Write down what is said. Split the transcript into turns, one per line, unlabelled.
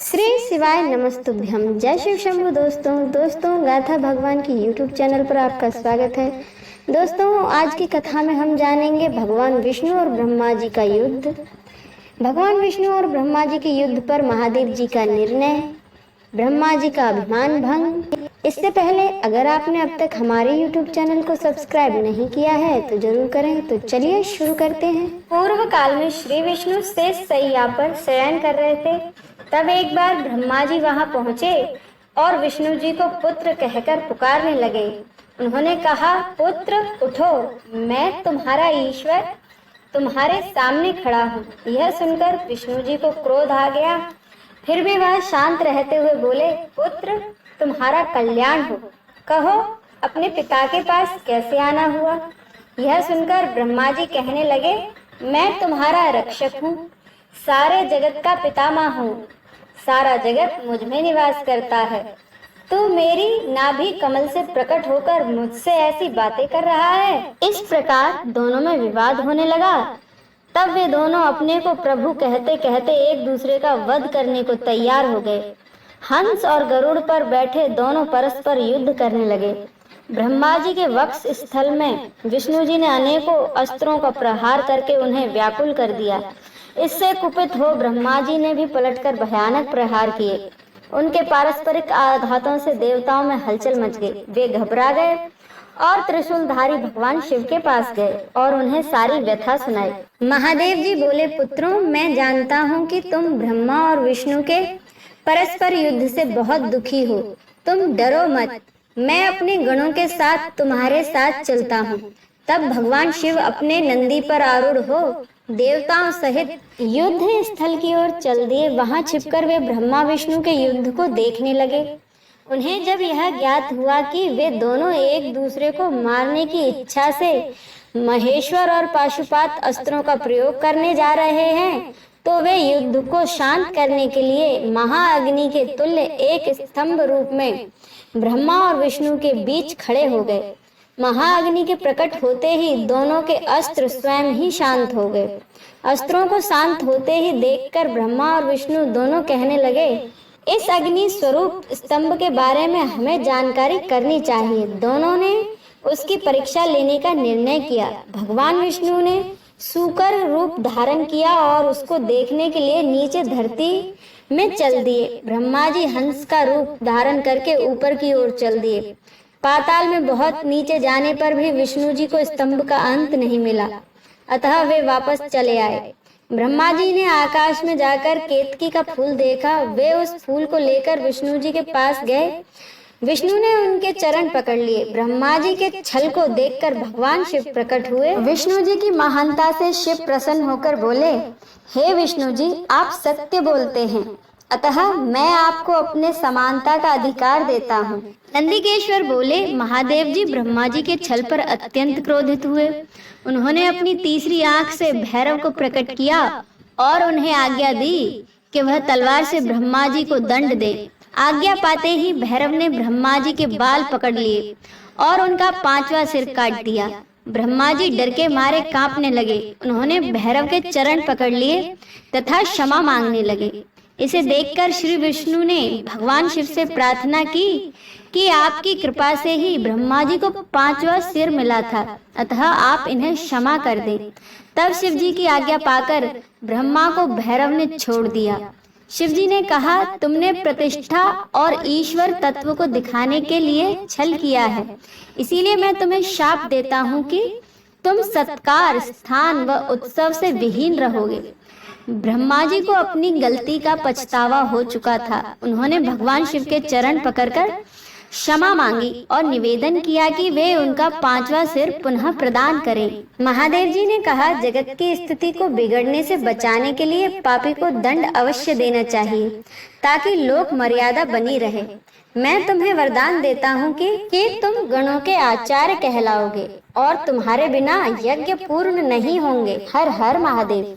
श्री शिवाय नमस्तुभ्यम। जय शिव शंभु। दोस्तों गाथा भगवान की यूट्यूब चैनल पर आपका स्वागत है। दोस्तों, आज की कथा में हम जानेंगे भगवान विष्णु और ब्रह्मा जी का युद्ध। भगवान विष्णु और ब्रह्मा जी के युद्ध पर महादेव जी का निर्णय, ब्रह्मा जी का अभिमान भंग। इससे पहले अगर आपने अब तक हमारे यूट्यूब चैनल को सब्सक्राइब नहीं किया है तो जरूर करें। तो चलिए शुरू करते हैं। पूर्व काल में श्री विष्णु शेष शैया पर शयन कर रहे थे। तब एक बार ब्रह्मा जी वहां पहुंचे और विष्णु जी को पुत्र कहकर पुकारने लगे। उन्होंने कहा, पुत्र उठो, मैं तुम्हारा ईश्वर तुम्हारे सामने खड़ा हूँ। यह सुनकर विष्णु जी को क्रोध आ गया। फिर भी वह शांत रहते हुए बोले, पुत्र तुम्हारा कल्याण हो, कहो अपने पिता के पास कैसे आना हुआ। यह सुनकर ब्रह्मा जी कहने लगे, मैं तुम्हारा रक्षक हूँ, सारे जगत का पितामह हूँ, सारा जगत मुझ में निवास करता है। तू मेरी नाभि कमल से प्रकट होकर मुझसे ऐसी बातें कर रहा है। इस प्रकार दोनों में विवाद होने लगा। तब वे दोनों अपने को प्रभु कहते कहते एक दूसरे का वध करने को तैयार हो गए। हंस और गरुड़ पर बैठे दोनों परस्पर युद्ध करने लगे। ब्रह्मा जी के वक्ष स्थल में विष्णु जी ने अनेकों अस्त्रों का प्रहार करके उन्हें व्याकुल कर दिया। इससे कुपित हो ब्रह्मा जी ने भी पलटकर भयानक प्रहार किए। उनके पारस्परिक आघातों से देवताओं में हलचल मच गई। वे घबरा गए और त्रिशूलधारी भगवान शिव के पास गए और उन्हें सारी व्यथा सुनाई। महादेव जी बोले, पुत्रों, मैं जानता हूँ कि तुम ब्रह्मा और विष्णु के परस्पर युद्ध से बहुत दुखी हो। तुम डरो मत, मैं अपने गणों के साथ तुम्हारे साथ चलता हूँ। तब भगवान शिव अपने नंदी पर आरूढ़ हो देवताओं सहित युद्ध स्थल की ओर चल दिए। वहां छिपकर वे ब्रह्मा विष्णु के युद्ध को देखने लगे। उन्हें जब यह ज्ञात हुआ कि वे दोनों एक दूसरे को मारने की इच्छा से महेश्वर और पाशुपात अस्त्रों का प्रयोग करने जा रहे हैं, तो वे युद्ध को शांत करने के लिए महाअग्नि के तुल्य एक स्तंभ रूप में ब्रह्मा और विष्णु के बीच खड़े हो गए। महाअग्नि के प्रकट होते ही दोनों के अस्त्र स्वयं ही शांत हो गए। अस्त्रों को शांत होते ही देखकर ब्रह्मा और विष्णु दोनों कहने लगे, इस अग्नि स्वरूप स्तंभ के बारे में हमें जानकारी करनी चाहिए। दोनों ने उसकी परीक्षा लेने का निर्णय किया। भगवान विष्णु ने सूकर रूप धारण किया और उसको देखने के लिए नीचे धरती में चल दिए। ब्रह्मा जी हंस का रूप धारण करके ऊपर की ओर चल दिए। पाताल में बहुत नीचे जाने पर भी विष्णु जी को स्तंभ का अंत नहीं मिला, अतः वे वापस चले आए। ब्रह्मा जी ने आकाश में जाकर केतकी का फूल देखा। वे उस फूल को लेकर विष्णु जी के पास गए। विष्णु ने उनके चरण पकड़ लिए। ब्रह्मा जी के छल को देखकर भगवान शिव प्रकट हुए। विष्णु जी की महानता से शिव प्रसन्न होकर बोले, हे विष्णु जी, आप सत्य बोलते हैं, अतः मैं आपको अपने समानता का अधिकार देता हूँ। नंदिकेश्वर बोले, महादेव जी ब्रह्मा जी के छल पर अत्यंत क्रोधित हुए। उन्होंने अपनी तीसरी आंख से भैरव को प्रकट किया और उन्हें आज्ञा दी कि वह तलवार से ब्रह्मा जी को दंड दे। आज्ञा पाते ही भैरव ने ब्रह्मा जी के बाल पकड़ लिए और उनका 5वां सिर काट दिया। ब्रह्मा जी डर के मारे कांपने लगे। उन्होंने भैरव के चरण पकड़ लिए तथा क्षमा मांगने लगे। इसे देखकर श्री विष्णु ने भगवान शिव से प्रार्थना की कि आपकी कृपा से ही ब्रह्मा जी को 5वां सिर मिला था, अतः आप इन्हें क्षमा कर दें। तब शिव जी की आज्ञा पाकर ब्रह्मा को भैरव ने छोड़ दिया। शिव जी ने कहा, तुमने प्रतिष्ठा और ईश्वर तत्व को दिखाने के लिए छल किया है, इसीलिए मैं तुम्हें शाप देता हूँ कि तुम सत्कार, स्थान व उत्सव से विहीन रहोगे। ब्रह्मा जी को अपनी गलती का पछतावा हो चुका था। उन्होंने भगवान शिव के चरण पकड़कर क्षमा मांगी और निवेदन किया कि वे उनका 5वां सिर पुनः प्रदान करें। महादेव जी ने कहा, जगत की स्थिति को बिगड़ने से बचाने के लिए पापी को दंड अवश्य देना चाहिए ताकि लोक मर्यादा बनी रहे। मैं तुम्हें वरदान देता हूँ कि तुम गणों के आचार्य कहलाओगे और तुम्हारे बिना यज्ञ पूर्ण नहीं होंगे। हर हर महादेव।